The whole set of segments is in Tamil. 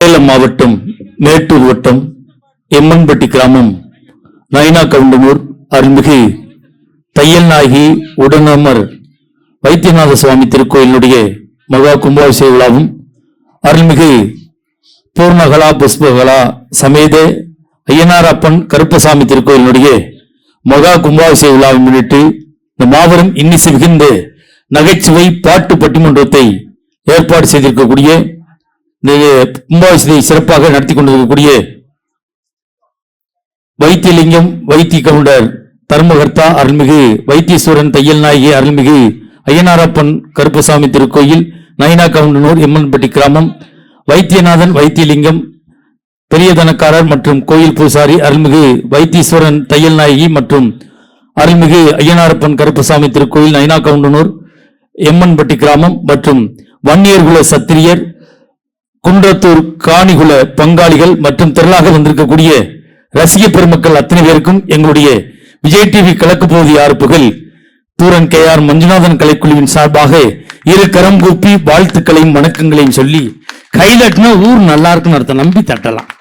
சேலம் மாவட்டம் மேட்டூர் வட்டம் எம்மன்பட்டி கிராமம் நயினா கவுண்டனூர் அருள்மிகு தையல் நாயகி உடனமர் வைத்தியநாத சுவாமி திருக்கோயிலுடைய மகா கும்பாபிஷேக விழாவும் அருள்மிகு பூர்ணகலா புஷ்பகலா சமேத ஐயனாரப்பன் கருப்பசாமி திருக்கோயிலுடைய மகா கும்பாபிஷேக விழாவை முன்னிட்டு இந்த மாபெரும் இன்னிசை மிகுந்த நகைச்சுவை பாட்டு பட்டிமன்றத்தை ஏற்பாடு செய்திருக்கக்கூடிய கும்பாபிஷேகத்தை சிறப்பாக நடத்தி கொண்டிருக்கக்கூடிய வைத்தியலிங்கம் வைத்திய கவுண்டர் தர்மகர்த்தா அருள்மிகு வைத்தீஸ்வரன் தையல் நாயகி அருள்மிகு ஐயனாரப்பன் கருப்பசாமி திருக்கோயில் நயினா கவுண்டனூர் எம்மன்பட்டி கிராமம் வைத்தியநாதன் வைத்தியலிங்கம் பெரிய தனக்காரர் மற்றும் கோயில் பூசாரி அருள்மிகு வைத்தீஸ்வரன் தையல் நாயகி மற்றும் அருள்மிகு ஐயனாரப்பன் கருப்பசாமி திருக்கோயில் நயினா கவுண்டனூர் எம்மன்பட்டி கிராமம் மற்றும் வன்னியர்குல சத்திரியர் குன்றத்தூர் காணிகுல பங்காளிகள் மற்றும் திரளாக வந்திருக்கக்கூடிய ரசிக பெருமக்கள் அத்தனை பேருக்கும் எங்களுடைய விஜய் டிவி கிழக்கு பகுதி ஆறுப்புகள் தூரன் KR மஞ்சுநாதன் கலைக்குழுவின் சார்பாக இரு கரம் கூப்பி வாழ்த்துக்களையும் வணக்கங்களையும் சொல்லி கைதட்டினா ஊர் நல்லா இருக்குன்னு அர்த்தம், நம்பி தட்டலாம்.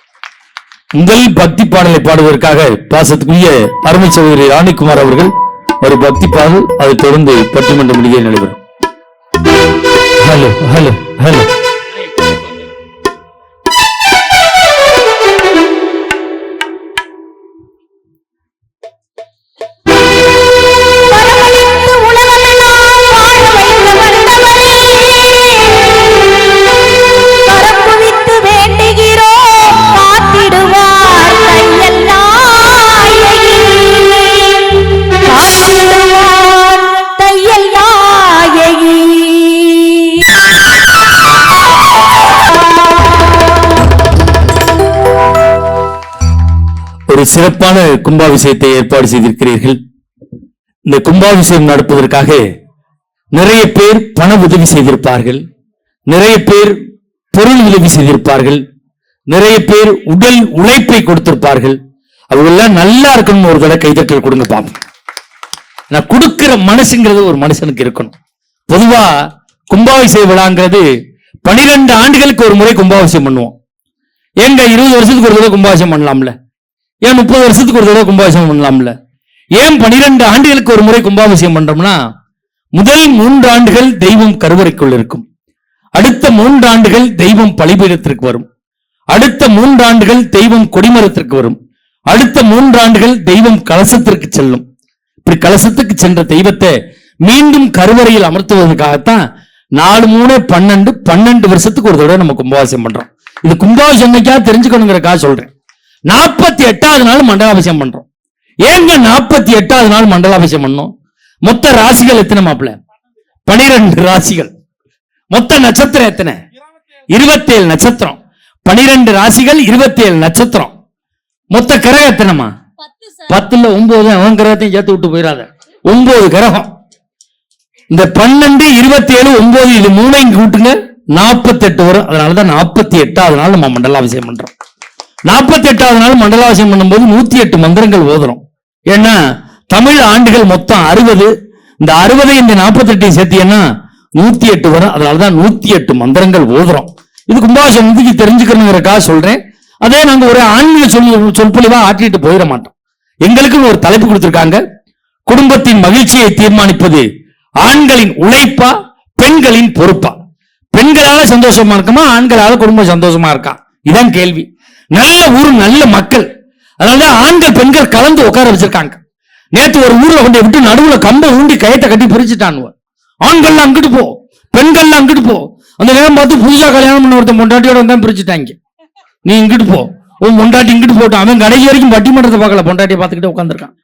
முதல் பக்தி பாடலை பாடுவதற்காக பாசத்துக்குரிய அருமை சகோதரி ராணிக்குமார் அவர்கள் ஒரு பக்தி பாடல், அதை தொடர்ந்து பட்டிமன்ற முடிவை நடைபெறும். ஹலோ ஹலோ ஹலோ ஒரு சிறப்பான கும்பாபிஷேகத்தை ஏற்பாடு செய்திருக்கிறீர்கள். இந்த கும்பாபிஷேகம் நடப்பதற்காக நிறைய பேர் பண உதவி செய்திருப்பார்கள், நிறைய பேர் பொருள் உதவி செய்திருப்பார்கள், நிறைய பேர் உடல் உழைப்பை கொடுத்திருப்பார்கள். அவங்கெல்லாம் நல்லா இருக்கணும். ஒரு தடவை கைதட்டல் கொடுங்க பாப்போம். நான் கொடுக்கிற மனசுங்கிறது ஒரு மனுஷனுக்கு இருக்கணும். பொதுவா கும்பாபிஷேக விழாங்கிறது 12 ஆண்டுகளுக்கு ஒரு முறை கும்பாபிஷேகம் பண்ணுவோம். ஏங்க 20 வருஷத்துக்கு ஒரு தடவை கும்பாபிஷேகம் பண்ணலாம்ல? ஏன் 30 வருஷத்துக்கு ஒரு தடவை கும்பாபிஷேகம் பண்ணலாம்ல? ஏன் 12 ஆண்டுகளுக்கு ஒரு முறை கும்பாபிஷேகம் பண்றோம்னா, முதல் 3 ஆண்டுகள் தெய்வம் கருவறைக்குள் இருக்கும், அடுத்த 3 ஆண்டுகள் தெய்வம் பலிபீடத்திற்கு வரும், அடுத்த 3 ஆண்டுகள் தெய்வம் கொடிமரத்திற்கு வரும், அடுத்த 3 ஆண்டுகள் தெய்வம் கலசத்திற்கு செல்லும். இப்படி கலசத்துக்கு சென்ற தெய்வத்தை மீண்டும் கருவறையில் அமர்த்துவதற்காகத்தான் 4 3 12 வருஷத்துக்கு ஒரு தடவை நம்ம கும்பாபிஷேகம் பண்றோம். இது கும்பாபிஷேகம் தெரிஞ்சுக்கணுங்கிறக்காக சொல்றேன். 48வது நாள் மண்டலாபிஷேகம் பண்றோம். ஏங்க 48வது நாள் மண்டலாபிஷேகம் பண்ணோம்? மொத்த ராசிகள் எத்தனை மாப்பிள்ள? 12 ராசிகள். மொத்த நட்சத்திரம் எத்தனை? 27 நட்சத்திரம். 12 ராசிகள், 27 நட்சத்திரம். மொத்த கிரகம் எத்தனைமா? 10ல 9. அவன் கிரகத்தையும் சேர்த்து விட்டு போயிடாத. 9 கிரகம். இந்த 12, 27, 9 இது 3 இங்க கூட்டுங்க 48 வரும். அதனாலதான் 48வது நாள் நம்ம மண்டலாபிஷேகம் பண்றோம். 48வது நாள் மண்டலாபிஷேகம் பண்ணும்போது 108 மந்திரங்கள் ஓதுறோம். ஏன்னா தமிழ் ஆண்டுகள் மொத்தம் 60. இந்த 60 இந்த 48 சேர்த்தியன்னா 108 வரும். அதனாலதான் 108 மந்திரங்கள் ஓதுறோம். இது கும்பாபிஷேகத்துக்கு தெரிஞ்சுக்கணுங்கிறக்காக சொல்றேன். அதே நாங்க ஒரு ஆன்மீக சொற்பொழிவா ஆற்றிட்டு போயிட மாட்டோம். எங்களுக்கு ஒரு தலைப்பு கொடுத்திருக்காங்க, குடும்பத்தின் மகிழ்ச்சியை தீர்மானிப்பது ஆண்களின் உழைப்பா பெண்களின் பொறுப்பா? பெண்களால சந்தோஷமா இருக்குமா, ஆண்களால குடும்பம் சந்தோஷமா இருக்கா? இதான் கேள்வி. நல்ல ஊர், நல்ல மக்கள், அதனால ஆண்கள் பெண்கள் கலந்து உட்கார வச்சிருக்காங்க. நேற்று ஒரு ஊர்ல கொண்டு விட்டு நடுவுல கம்பை ஊண்டி கயத்தை கட்டி பிரிச்சுட்டான். ஆண்கள்லாம் அங்கிட்டு போ, பெண்கள்லாம் அங்கிட்டு போ. அந்த நேரம் பார்த்து புதுசா கல்யாணம் பண்ண ஒருத்தன் பொண்டாட்டியோட வந்தா பிரிச்சுட்டாங்க. நீ இங்கிட்டு போ, உன் பொண்டாட்டி இங்கிட்டு போட்டான். அவன் கடைசி வரைக்கும் பட்டிமன்றத்தை பார்க்கல, பொண்டாட்டியை பார்த்துக்கிட்டே உட்காந்துருக்கான்.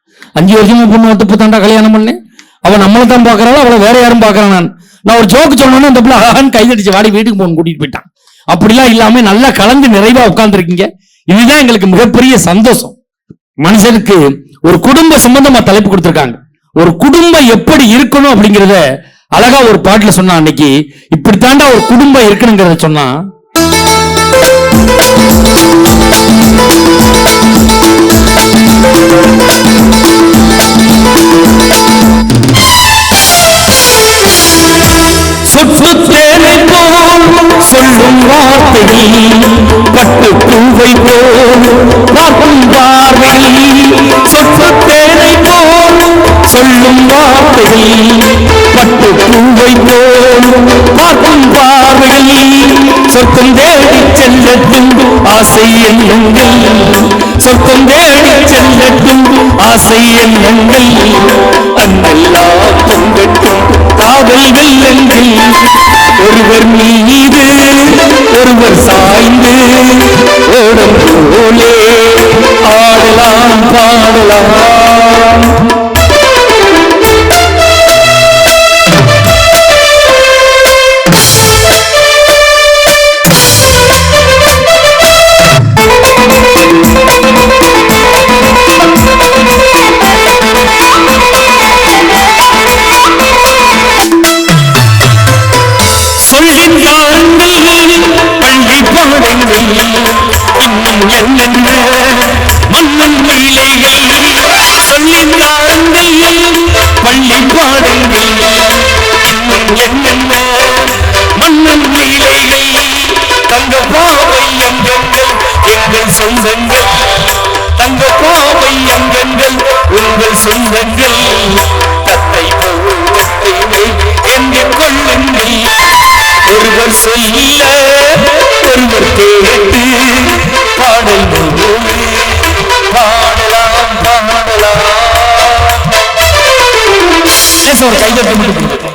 5 வருஷமா பொண்ணு வந்து தாண்டா கல்யாணம் பண்ணேன். அவன் நம்மளை தான் பாக்குறாள், அவளை வேற யாரும் பாக்குறான். நான் ஒரு ஜோக்கு சொன்னோன்னு அந்த பிள்ளை ஆகான்னு கைதடிச்சு வாடி வீட்டுக்கு போன்னு கூட்டிட்டு போயிட்டான். அப்படிலாம் இல்லாம நல்லா கலந்து நிறைவா உட்கார்ந்து இருக்கீங்க. இதுதான் எங்களுக்கு மிகப்பெரிய சந்தோஷம். மனுஷனுக்கு ஒரு குடும்ப சம்பந்தமா தலைப்பு கொடுத்திருக்காங்க. ஒரு குடும்பம் எப்படி இருக்கணும் அப்படிங்கறத அழகா ஒரு பாட்டுல சொன்னா, அன்னைக்கு இப்படித்தாண்டா ஒரு குடும்பம் இருக்கணுங்கிறத சொன்னா, சொற்று தேனை போல் சொல்லும் வார்த்தைகள் பூவை போல் பார்க்கும் பார்வையில் சொற்று தேனை போல் சொல்லும் வார்த்தையில் பட்டு பூவை போல் பார்க்கும் பார்வையில் சொர்க்கம் தேடி செல்லட்டும் ஆசை எண்ணங்கள் சொர்க்கம் தேடி செல்லட்டும் ஆசை எண்ணங்கள் அங்கெல்லாம் பொங்கட்டும் காதல் வெள்ளங்கள் ஒருவர் மீது ஒருவர் சாய்ந்து ஓடம் போலே ஆடலாம் பாடலாம். பள்ளி பாடங்கள் என்னென்ன மன்னன் லீலைகள் தங்க பாவை எங்கங்கள் எங்கள் சொந்தங்கள் தங்க பாவை எங்கங்கள் உங்கள் சொந்தங்கள் தத்தை போல் எண்ணிக் கொள்ளுங்கள் ஒருவர் சொல்ல ஒருவர் கேட்டு பாடல் பாடலாம் பாடலாம். ஒரு கைதட்டு மட்டும்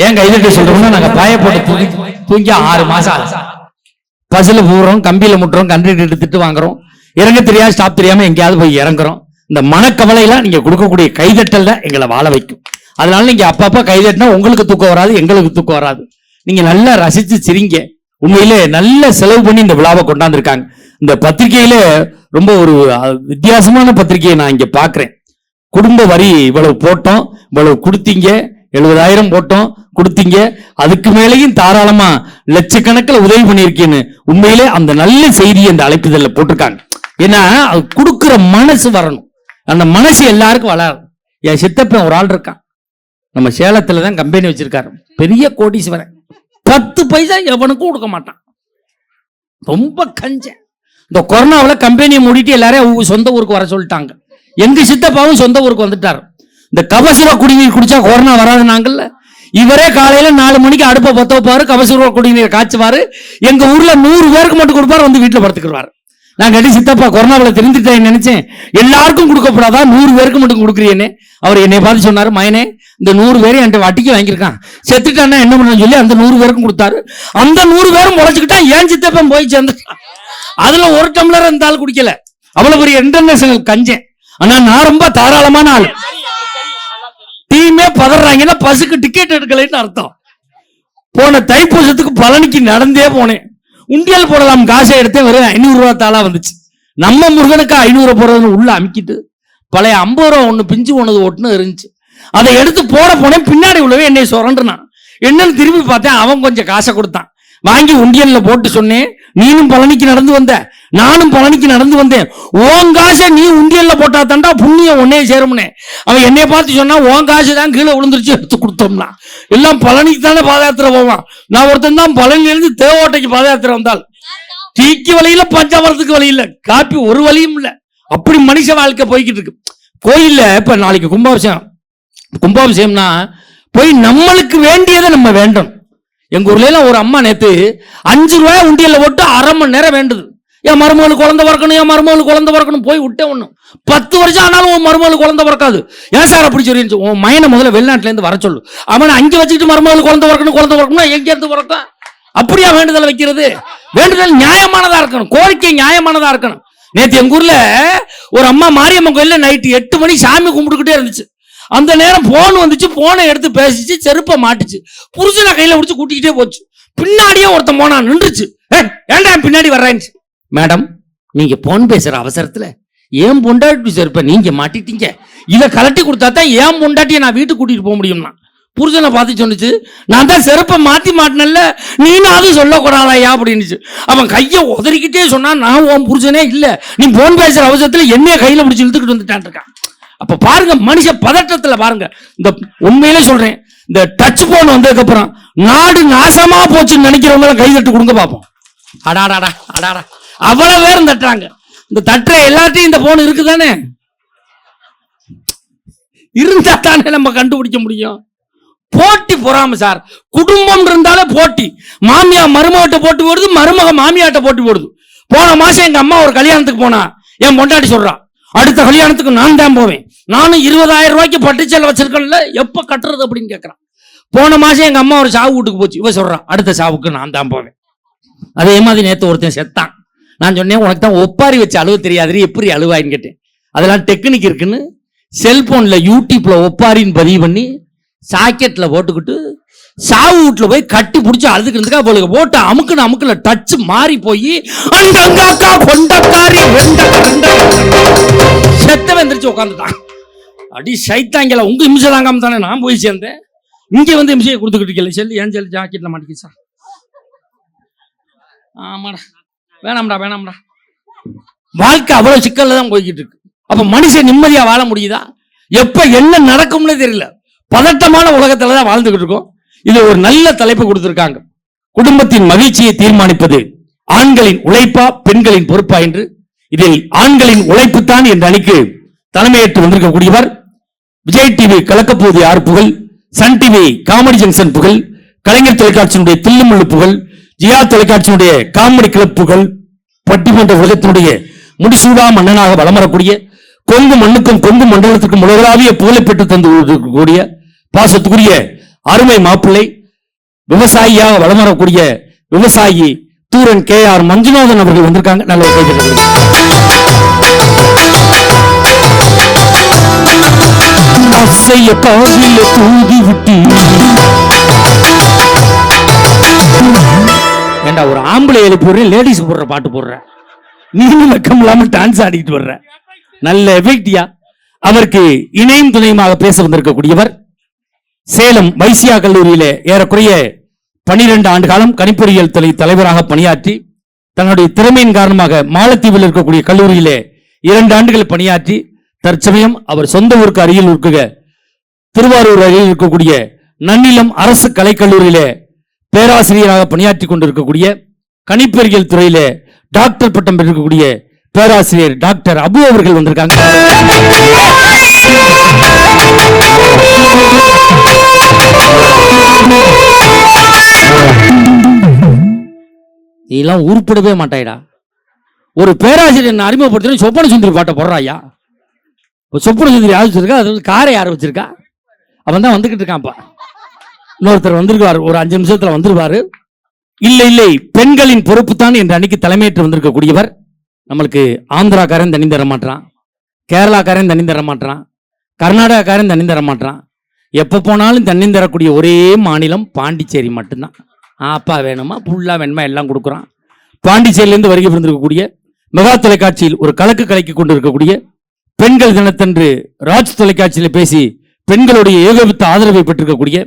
ஏன் கைதட்டு சொல்றோம்னா நாங்க பாய போட்டு தூங்கி 6 மாசம் பஸ்ல போறோம், கம்பியில முட்டுறோம், கண்ட்ரிக்டர் திட்டு வாங்குறோம், இறங்க தெரியாது ஸ்டாப் தெரியாம எங்கேயாவது போய் இறங்குறோம். இந்த மனக்கவலையெல்லாம் நீங்க கொடுக்கக்கூடிய கைதட்டல் தான் எங்களை வாழ வைக்கும். அதனால நீங்க அப்பப்ப கைதட்டினா உங்களுக்கு தூக்கம் வராது, எங்களுக்கு தூக்கம் வராது. நீங்க நல்லா ரசிச்சு சிரிங்க. உண்மையிலே நல்ல செலவு பண்ணி இந்த விழாவை கொண்டாந்துருக்காங்க. இந்த பத்திரிகையில ரொம்ப ஒரு வித்தியாசமான பத்திரிகையை நான் இங்க பாக்குறேன். குடும்ப வரி இவ்வளவு போட்டோம், இவ்வளவு கொடுத்தீங்க, 70,000 போட்டோம் கொடுத்தீங்க, அதுக்கு மேலேயும் தாராளமா லட்சக்கணக்கில் உதவி பண்ணியிருக்கேன்னு உண்மையிலே அந்த நல்ல செய்தியை அந்த அழைப்புதல்ல போட்டிருக்காங்க. ஏன்னா அது கொடுக்குற மனசு வரணும், அந்த மனசு எல்லாருக்கும் வளரும். என் சித்தப்பன் ஒரு ஆள் இருக்கான், நம்ம சேலத்துல தான் கம்பெனி வச்சிருக்காரு, பெரிய கோடீஸ்வரன், 10 பைசா எவனுக்கும் கொடுக்க மாட்டான், ரொம்ப கஞ்சன். இந்த கொரோனாவில் கம்பெனியை மூடிட்டு எல்லாரையும் சொந்த ஊருக்கு வர சொல்லிட்டாங்க. எங்க சித்தப்பாவும் சொந்த ஊருக்கு வந்துட்டார். இந்த கபசுர குடிநீர் குடிச்சா கொரோனா வராது நாங்கள்ல. இவரே காலையில 4 மணிக்கு அடுப்பை பத்த வைப்பாரு, கபசுர குடிநீர் காய்ச்சுவாரு, எங்க ஊர்ல 100 பேருக்கு மட்டும் கொடுப்பாரு, வந்து வீட்டுல படுத்துக்குவாரு. நான் கேட்டு சித்தப்பா கொரோனாவில் தெரிஞ்சுட்டேன் நினைச்சேன், எல்லாருக்கும் கொடுக்கப்படாதா, 100 பேருக்கு மட்டும் கொடுக்குறீன்னு. அவர் என்னை பார்த்து சொன்னாரு, மயனே இந்த 100 பேரும் என்கிட்ட வட்டிக்கு வாங்கியிருக்கான், செத்துட்டான்னா என்ன பண்ணு சொல்லி அந்த 100 பேருக்கும் கொடுத்தாரு. அந்த 100 பேரும் முளைச்சுக்கிட்டா ஏன் சித்தப்பன் போய் சேர்ந்துட்டான். அதுல ஒரு டம்ளர் அந்த ஆள் குடிக்கல, அவ்வளவு பெரிய இன்டர்நேஷனல் கஞ்சேன். ஆனா நான் ரொம்ப தாராளமான ஆள். டீமே பதறாங்கன்னா பஸ்ஸுக்கு டிக்கெட் எடுக்கலைன்னு அர்த்தம். போன தைப்பூசத்துக்கு பழனிக்கு நடந்தே போனேன், உண்டியல் போடலாம் காசை எடுத்தேன், வெறும் 500 ரூபா தாளா வந்துச்சு. நம்ம முருகனுக்கு 500 போடுறதுன்னு உள்ள அமுக்கிட்டு பழைய 50 ரூபா ஒண்ணு பிஞ்சு போனது ஒட்டுன்னு இருந்துச்சு, அதை எடுத்து போட போனேன். பின்னாடி உள்ளவே என்னை சுரண்டுனான். என்னன்னு திரும்பி பார்த்தேன், அவன் கொஞ்சம் காசை கொடுத்தான், வாங்கி உண்டியல்ல போட்டு சொன்னேன், நீனும் பழனிக்கு நடந்து வந்த, நானும் பழனிக்கு நடந்து வந்தேன், உன் காசை நீ உண்டியல்ல போட்டா தாண்டா புண்ணியம் ஒன்னே சேரும்னே. அவன் என்னைய பார்த்து சொன்னா, உன் காசு தான் கீழே விழுந்துருச்சு, எடுத்து கொடுத்தோம்னா எல்லாம் பழனிக்கு தானே பாத யாத்திரை போவான். நான் ஒருத்தன் தான் பழனில இருந்து தேவோட்டைக்கு பாத யாத்திரை வந்தால், டீக்கு வழியில பஞ்சாமரத்துக்கு வழி இல்ல, காப்பி ஒரு வழியும் இல்ல, அப்படி மனுஷ வாழ்க்கை போய்கிட்டு இருக்கு. கோயில்ல இப்ப நாளைக்கு கும்பாபிஷேகம்னா போய் நம்மளுக்கு வேண்டியதை நம்ம வேண்டும். எங்க ஊர்ல எல்லாம் ஒரு அம்மா நேத்து 5 ரூபாய் உண்டியல்ல போட்டு 1/2 மணி நேரம் வேண்டுது, என் மருமகளுக்கு குழந்தை பிறக்கணும், என் மருமகளுக்கு குழந்தை பிறக்கணும். போய் விட்டேன், ஒண்ணும் 10 வருஷம் ஆனாலும் உன் மருமகளுக்கு குழந்தை பிறக்காது. ஏன் சார் அப்படி சொல்லி, உன் மையனை முதல்ல வெளிநாட்டுல இருந்து வர சொல்லு, அவனை அங்கே வச்சுக்கிட்டு மருமகளுக்கு குழந்தை பிறக்கணும் எங்க இருந்து பிறக்கும்? அப்படியா வேண்டுதல் வைக்கிறது? வேண்டுதல் நியாயமானதா இருக்கணும், கோரிக்கை நியாயமானதா இருக்கணும். நேற்று எங்க ஊர்ல ஒரு அம்மா மாரியம்மன் கோயில்ல நைட்டு 8 மணி சாமி கும்பிட்டுக்கிட்டே இருந்துச்சு. அந்த நேரம் போன் வந்துச்சு, போனை எடுத்து பேசிச்சு, செருப்பை மாட்டுச்சு, புருஷனை கையில பிடிச்சு கூட்டிக்கிட்டே போச்சு. பின்னாடியே ஒருத்தன் போனா நின்றுச்சு, ஏன்டா பின்னாடி வர்றேன்னு. மேடம், நீங்க போன் பேசுற அவசரத்துல ஏன் பொண்டாட்டி செருப்ப நீங்க மாட்டிட்டீங்க, இதை கலட்டி கொடுத்தா தான் ஏன் பொண்டாட்டியை நான் வீட்டுக்கு கூட்டிட்டு போக முடியும்னா. புருஷனை பார்த்து சொன்னிச்சு, நான் தான் செருப்பை மாட்டினல்ல, நீனும் அது சொல்லக்கூடாதாயா அப்படின்னுச்சு. அவன் கையை உதறிக்கிட்டே சொன்னா, நான் உன் புருஷனே இல்ல, நீ போன் பேசுற அவசரத்துல என்னைய கையில பிடிச்சி இழுத்துக்கிட்டு வந்துட்டான் இருக்கான். அப்ப பாருங்க மனுஷ பதட்டத்துல பாருங்க. இந்த உண்மையிலே சொல்றேன், இந்த டச் போன் வந்ததுக்கு அப்புறம் நாடு நாசமா போச்சுன்னு நினைக்கிறவங்க கைதட்டு கொடுங்க பாப்போம். அடாடாடா அடாடா, அவ்வளவு பேரும் தட்டுறாங்க. இந்த தட்டுற எல்லாத்தையும் இந்த போன் இருக்குதானே, இருந்தா தானே நம்ம கண்டுபிடிக்க முடியும். போட்டி பொறாம சார். குடும்பம் இருந்தாலே போட்டி. மாமியா மருமகிட்ட போட்டி போடுது, மருமக மாமியாட்ட போட்டி போடுது. போன மாசம் எங்க அம்மா ஒரு கல்யாணத்துக்கு போனா, என் பொண்டாட்டி சொல்றா, அடுத்த கல்யாணத்துக்கு நான் தான் போவேன், நானும் 20,000 ரூபாய்க்கு பட்டுச்சேலை வச்சிருக்கேன்ல, எப்ப கட்டுறது அப்படின்னு கேட்கறான். போன மாசம் எங்க அம்மா ஒரு சாவு வீட்டுக்கு போச்சு, இவ சொல்றான் அடுத்த சாவுக்கு நான் தான் போவேன். அதே மாதிரி நேத்து ஒருத்தன் செத்தான். நான் சொன்னேன், உனக்கு தான் ஒப்பாரி வச்சு அழுவ தெரியாது, எப்படி அழுவாயின்னு கேட்டேன். அதெல்லாம் டெக்னிக் இருக்குன்னு செல்போன்ல யூடியூப்ல ஒப்பாரின்னு பதிவு பண்ணி சாக்கெட்ல போட்டுக்கிட்டு சாவு வீட்டுல போய் கட்டி பிடிச்சி அழுதுக்கிறதுக்கா போல போட்டு அமுக்குல டச் மாறி போய் அந்த கொண்டக்காரி செத்த வந்துருச்சு உட்காந்துட்டான். அடி சைத்தாங்கல, உங்க இம்சை தாங்காம தானே நான் போய் சேர்ந்தேன். இங்க வந்து இம்சையை கொடுத்துக்கிட்டு இருக்கல. செல்லு ஏன் செல்லு ஜாக்கெட்ல மாட்டிக்கிச்சா? ஆமாடா, வேணாம்டா. வாழ்க்கை அவ்வளவு சிக்கல்ல தான் போய்கிட்டு இருக்கு. அப்ப மனுஷன் நிம்மதியா வாழ முடியுதா? எப்ப என்ன நடக்கும்னு தெரியல. பதட்டமான உலகத்துலதான் வாழ்ந்துகிட்டு இருக்கோம். இது ஒரு நல்ல தலைப்பு கொடுத்திருக்காங்க. குடும்பத்தின் மகிழ்ச்சியை தீர்மானிப்பது ஆண்களின் உழைப்பா பெண்களின் பொறுப்பா என்று. இதில் ஆண்களின் உழைப்பு தான் என்ற அணிக்கு தலைமையேற்று வந்திருக்கக்கூடியவர் விஜய் டிவி கலக்கப்போது யார் புகழ், சன் டிவி காமெடி ஜங்ஷன் புகழ், கலைஞர் தொலைக்காட்சியினுடைய தில்லுமுள்ளு புகழ், ஜியா தொலைக்காட்சியினுடைய காமெடி கிளப் புகழ், பட்டிமன்ற உலகத்தினுடைய முடிசூடா மன்னனாக வலம் வரக்கூடிய கொங்கு மண்ணுக்கும் கொங்கு மண்டலத்திற்கும் உலகளாவிய புகழை பெற்று தந்து இருக்கக்கூடிய பாசத்துக்குரிய அருமை மாப்பிள்ளை, விவசாயியாக வலம் வரக்கூடிய விவசாயி தூரன் KR மஞ்சுநாதன் அவர்கள் வந்திருக்காங்க. நல்ல தூதி விட்டு ஏண்டா ஒரு ஆம்பளை எழுப்பி போடுறேன், லேடிஸ் போடுற பாட்டு போடுற, நீங்க வெக்கம் இல்லாம டான்ஸ் ஆடிட்டு வர்ற. நல்ல எஃபெக்டியா. அவருக்கு இணையும் துணையுமாக பேச வந்திருக்கக்கூடியவர் சேலம் வைசியா கல்லூரியிலே ஏறக்குறைய 12 ஆண்டு காலம் கணிப்பொறியியல் தலைவராக பணியாற்றி தன்னுடைய திறமையின் காரணமாக மாலத்தீவில் இருக்கக்கூடிய கல்லூரியிலே 2 ஆண்டுகள் பணியாற்றி தற்சமயம் அவர் சொந்த ஊருக்கு அருகில் இருக்க திருவாரூர் அருகில் இருக்கக்கூடிய நன்னிலம் அரசு கலைக்கல்லூரியிலே பேராசிரியராக பணியாற்றி கொண்டிருக்கக்கூடிய கணிப்பொறியியல் துறையிலே டாக்டர் பட்டம் பெற்றிருக்கக்கூடிய பேராசிரியர் டாக்டர் அபு அவர்கள் வந்திருக்காங்க. இதெல்லாம் உருப்படவே மாட்டாயிடா. ஒரு பேராசிரியர் அறிமுகப்படுத்த சொப்பன சுந்தரி பாட்டை போடுறாயா. சொப்பன சுந்தரி யார் வச்சிருக்கா, அது காரை யார் வச்சிருக்கா, அவன் தான் வந்துகிட்டு இருக்கான்ப்பா. இன்னொருத்தர் வந்திருக்காரு, ஒரு 5 நிமிஷத்துல வந்துருவாரு. இல்லை பெண்களின் பொறுப்பு தான் என்ற அன்னைக்கு தலைமையேற்று வந்திருக்கக்கூடியவர். நம்மளுக்கு ஆந்திராக்காரன் தண்ணி தர மாட்டான், கேரளாக்காரன் தண்ணி தர மாட்டான், கர்நாடகாக்காரன் தண்ணி தர மாட்டான். எப்போ போனாலும் தண்ணி தரக்கூடிய ஒரே மாநிலம் பாண்டிச்சேரி மட்டும்தான். அப்பா வேணுமா புல்லா வேணுமா எல்லாம் கொடுக்குறான். பாண்டிச்சேரியிலிருந்து வருகை புரிந்திருக்கக்கூடிய மெகா தொலைக்காட்சியில் ஒரு கலக்கு கலக்கி கொண்டு இருக்கக்கூடிய பெண்கள் தினத்தன்று ராஜ் தொலைக்காட்சியில் பேசி பெண்களுடைய ஏகோபித்த ஆதரவை பெற்றிருக்கக்கூடிய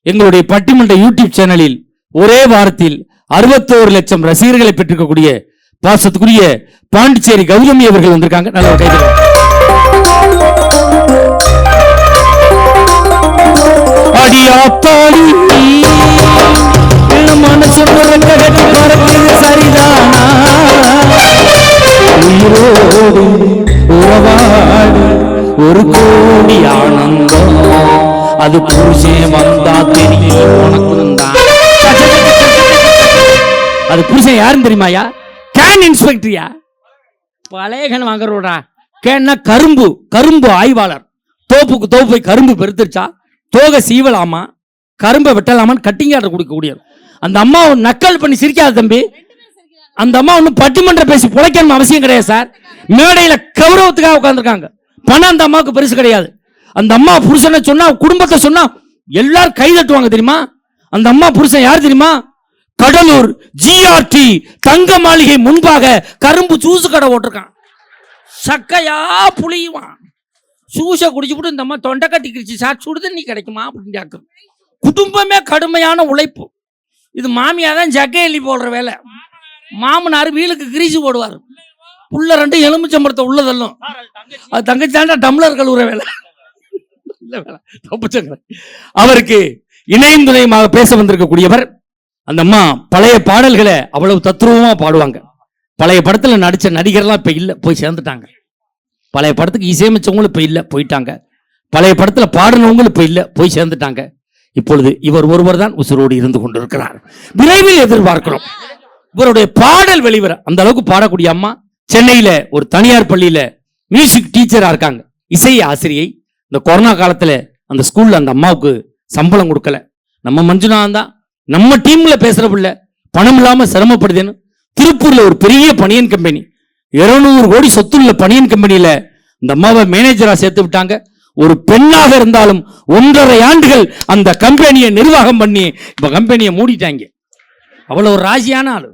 எங்களுடைய பட்டிமன்ற யூடியூப் சேனலில் ஒரே வாரத்தில் 61 லட்சம் ரசிகர்களை பெற்றிருக்கக்கூடிய பாசத்துக்குரிய பாண்டிச்சேரி கௌதமி அவர்கள் வந்திருக்காங்க. நல்ல ஒரு கைது. அடியாத்தாடி மனசு சரிதானா, உயிரோடு உறவாடு ஒரு கோடி ஆனந்தம், அது புருஷன் வந்தா தெரியும் உனக்கு தான். அது புருஷன் யாருன்னு தெரியுமாயா? கேன் இன்ஸ்பெக்டரியா, பழைய கேன் வாங்குறோடா. கேன்னா கரும்பு ஆய்வாளர். தோப்புக்கு தோப்பு கரும்பு பெருத்துருச்சா, தோகை சீவலாமா, கரும்பை வெட்டலாமான்னு கட்டிங் ஆர்டர் கொடுக்கக்கூடிய அந்த அம்மா நக்கல் பண்ணி சிரிக்காத தம்பி. அந்த அம்மா ஒன்னும் பட்டிமன்ற பேசி பிழைக்கணும் அவசியம் கிடையாது சார். மேடையில கௌரவத்துக்காக உட்கார்ந்துருக்காங்க. பணம் அந்த அம்மாவுக்கு பெருசு கிடையாது. அந்த அம்மா புருஷனை சொன்னா, குடும்பத்தை சொன்னா எல்லாரும் கை தட்டுவாங்க தெரியுமா. அந்த அம்மா புருஷன் யார் தெரியுமா? கடலூர் GRT தங்க மாளிகை முன்பாக கரும்பு ஜூஸ் கடை ஓட்டிருக்கான். சக்கையா புளியுவான். ஜூஸை குடிச்சுட்டு இந்த அம்மா தொண்டை கட்டி கிரிச்சு சார் சுடு தண்ணி கிடைக்குமா அப்படின்னு கேட்கும். குடும்பமே கடுமையான உழைப்பு. இது மாமியா தான் ஜக்கை எள்ளி போடுற வேலை, மாமனார் வீலுக்கு கிரீசு போடுவார், புள்ள 2 எலுமிச்சம்பழத்தை உள்ளதெல்லாம் அது தங்கச்சி தாண்டா டம்ளர் கழுவுற வேலை. அவருக்கு இணையும் துணையுமாக பேச வந்திருக்கக்கூடியவர். அந்த அம்மா பழைய பாடல்களை அவ்வளவு தத்ரூபமா பாடுவாங்க. பழைய படத்துல நடிச்ச நடிகர்லாம் இப்ப இல்ல, போய் சேர்ந்துட்டாங்க. பழைய படத்துக்கு இசையமைச்சவங்களும் இப்ப இல்ல, போயிட்டாங்க. பழைய படத்துல பாடினவங்களும் இப்ப இல்ல, போய் சேர்ந்துட்டாங்க. இப்பொழுது இவர் ஒருவர் தான் உசுரோடு இருந்து கொண்டிருக்கிறார். விரைவில் எதிர்பார்க்கிறோம் இவருடைய பாடல் வெளிவர. அந்த அளவுக்கு பாடக்கூடிய அம்மா சென்னையில ஒரு தனியார் பள்ளியில மியூசிக் டீச்சரா இருக்காங்க, இசை ஆசிரியை. இந்த கொரோனா காலத்துல அந்த ஸ்கூல்ல அந்த அம்மாவுக்கு சம்பளம் கொடுக்கல. நம்ம மஞ்சுநாதன் தான் நம்ம டீம்ல பேசுற பிள்ளை, பணம் இல்லாம சிரமப்படுதுன்னு திருப்பூர்ல ஒரு பெரிய பனியன் கம்பெனி, 200 கோடி சொத்துள்ள பனியன் கம்பெனியில இந்த அம்மாவை மேனேஜரா சேர்த்து விட்டாங்க. ஒரு பெண்ணாக இருந்தாலும் 1.5 ஆண்டுகள் அந்த கம்பெனியை நிர்வாகம் பண்ணி இப்ப கம்பெனியை மூடிட்டாங்க. அவ்வளவு ஒரு ராசியான ஆளு.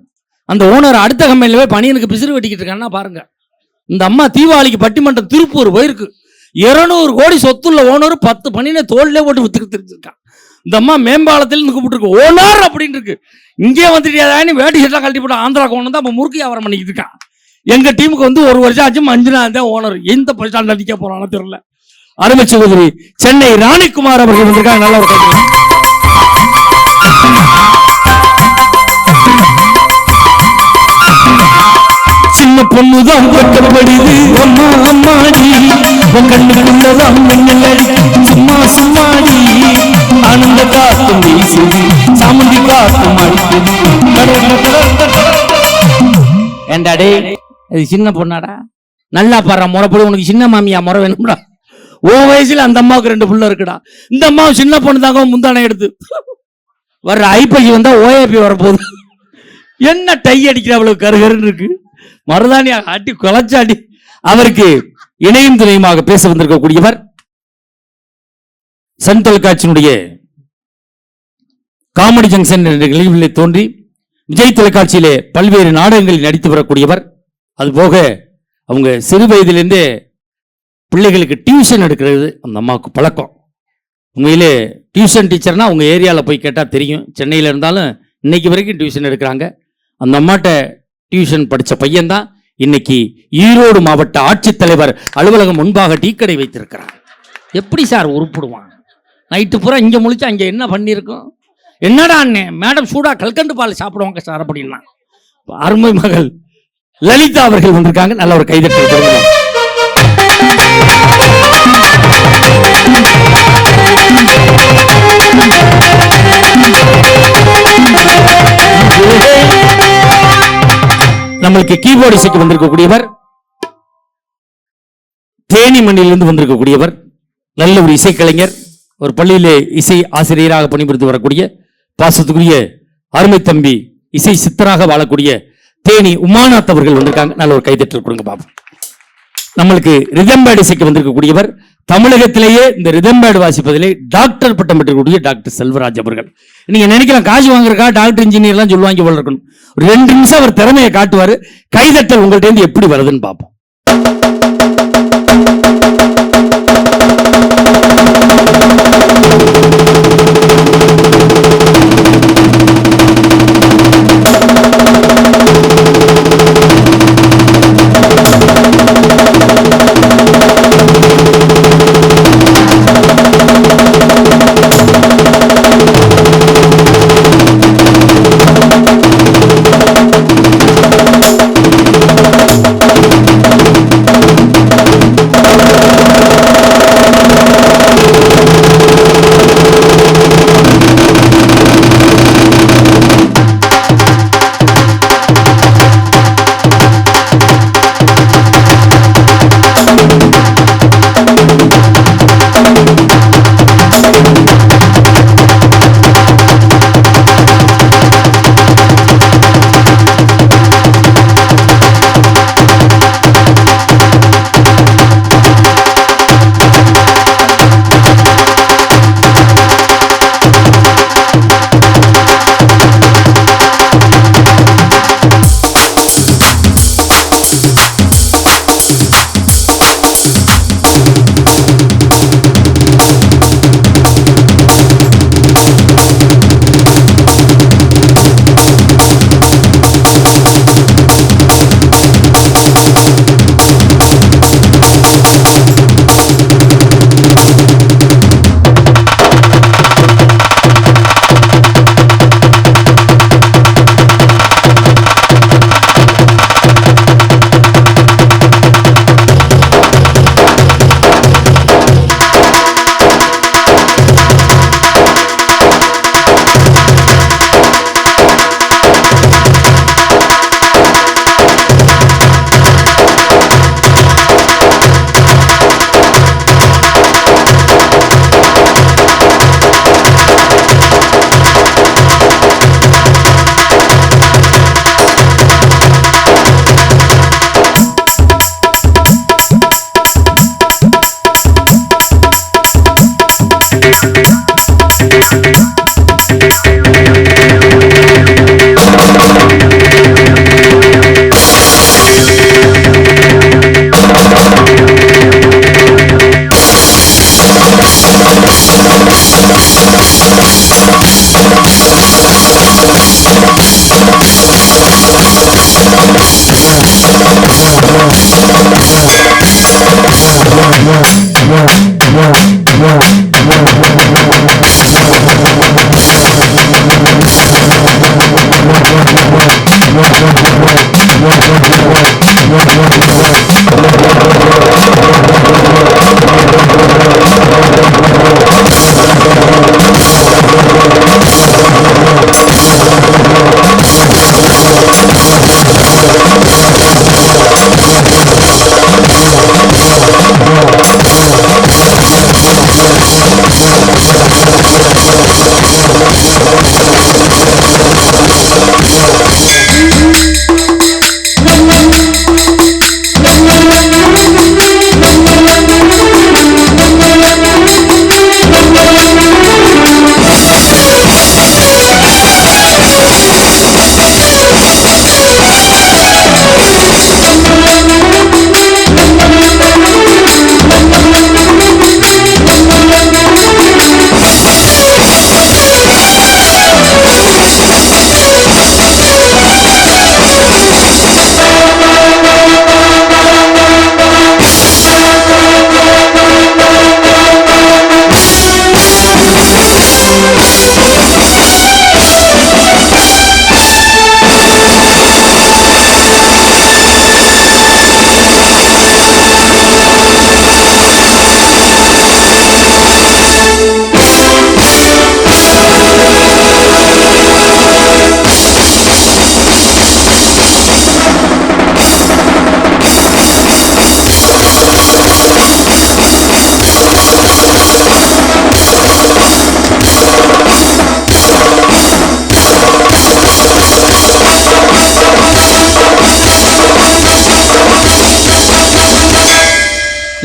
அந்த ஓனர் அடுத்த கம்பெனில போய் பனியனுக்கு பிசிறு வெட்டிக்கிட்டு இருக்கான்னா பாருங்க. இந்த அம்மா தீபாவளிக்கு பட்டிமன்றம் திருப்பூர் போயிருக்கு. 200 கோடி சொத்துள்ள ஓனர் 10 பனியனை தோல்ல போட்டு வித்துக்கிட்டு இருக்கான். இந்த அம்மா மேம்பாலத்தில் கூப்பிட்டு ஓனர் அப்படின்னு இருக்கு. இங்கே வந்துட்டு வேட்டி சட்டா கழட்டி போட்டு ஆந்திரா கொண்டு தான் முறுக்கு வியாபாரம் பண்ணிக்கிட்டு இருக்கான். எங்க டீமுக்கு வந்து 1 வருஷம் ஆச்சு. மஞ்சுநாதன் தான் ஓனர். எந்த பரிசால் நடிக்க போறானோ தெரியல. அருமை சகோதரி சென்னை ராணிக்குமார் அவர்கள் வந்திருக்காங்க. நல்ல ஒரு சின்ன பொண்ணுதான் கட்டப்படுது அம்மா அம்மாடி, கண்ணுக்குள்ளதான் மின்னல் சும்மா சும்மாடி, ஆனந்த காத்தும் வீசுது சாமுண்டி காத்தும் ஏண்டாடே இது சின்ன பொண்ணாடா, நல்லா பாடுற முறைப்படி. உனக்கு சின்ன மாமியா முறை வேணும்டா. ஓ வயசுல அந்த அம்மாவுக்கு 2 புள்ள இருக்குடா. இந்த அம்மாவும் சின்ன பொண்ணு தாங்க முந்தானை எடுத்து வர்ற ஐப்பசி வந்தா ஓஏபி வரப்போகுது. என்ன டை அடிக்கிற அவ்வளவு கருகருன்னு இருக்கு. மருதாணி அடி கொலைச்சாடி. அவருக்கு இணையும் துணையுமாக பேச வந்திருக்கக்கூடியவர் சன் தொலைக்காட்சியினுடைய காமெடி ஜங்ஷன் என்ற நிகழ்வில் தோன்றி விஜய் தொலைக்காட்சியிலே பல்வேறு நாடகங்களில் நடித்து வரக்கூடியவர். அதுபோக அவங்க சிறு வயதிலிருந்தே பிள்ளைகளுக்கு டியூஷன் எடுக்கிறது அந்த அம்மாவுக்கு பழக்கம். உண்மையிலே டியூஷன் டீச்சர்னா உங்க ஏரியாவில் போய் கேட்டால் தெரியும். சென்னையில் இருந்தாலும் இன்னைக்கு வரைக்கும் டியூஷன் எடுக்கிறாங்க. அந்த அம்மாட்ட டியூஷன் படித்த பையன்தான் இன்னைக்கு ஈரோடு மாவட்ட ஆட்சித்தலைவர் அலுவலகம் முன்பாக டீக்கடை வைத்திருக்கிறார். எப்படி சார் உருப்பிடுவான்? நைட்டு பூரா இங்கே முழிச்சு அங்கே என்ன பண்ணியிருக்கோம்? என்னடா அண்ணே மேடம் சூடா கல்கண்டு பால் சாப்பிடுவாங்க சார் அப்படின்னா. அருமை மகள் லலிதா அவர்கள் வந்திருக்காங்க. நல்ல ஒரு கைதட்டல் கொடுங்க. நம்மளுக்கு கீபோர்டு இசைக்கு வந்திருக்கக்கூடியவர், தேனி மண்ணிலிருந்து வந்திருக்கக்கூடியவர், நல்ல ஒரு இசைக்கலைஞர், ஒரு பள்ளியிலே இசை ஆசிரியராக பணிபுரிந்து வரக்கூடிய பாசத்துக்குரிய அருமை தம்பி, இசை சித்தராக வாழக்கூடிய தேனி உமாநாத் அவர்கள் வந்திருக்காங்க. நல்ல ஒரு கைதட்டல் கொடுங்க பாப்போம். நம்மளுக்கு ரிதம் பேட் இசைக்கு வந்திருக்கக்கூடியவர், தமிழகத்திலேயே இந்த ரிதம் பேட் வாசிப்பதிலே டாக்டர் பட்டம் பெற்றக்கூடிய டாக்டர் செல்வராஜ் அவர்கள். நீங்க நினைக்கலாம் காசு வாங்குறக்கா டாக்டர் இன்ஜினியர் எல்லாம் சொல்லுவாங்க போல இருக்கணும். 2 நிமிஷம் அவர் திறமையை காட்டுவாரு. கைதட்டல் உங்கள்ட்ட இருந்து எப்படி வருதுன்னு பார்ப்போம்.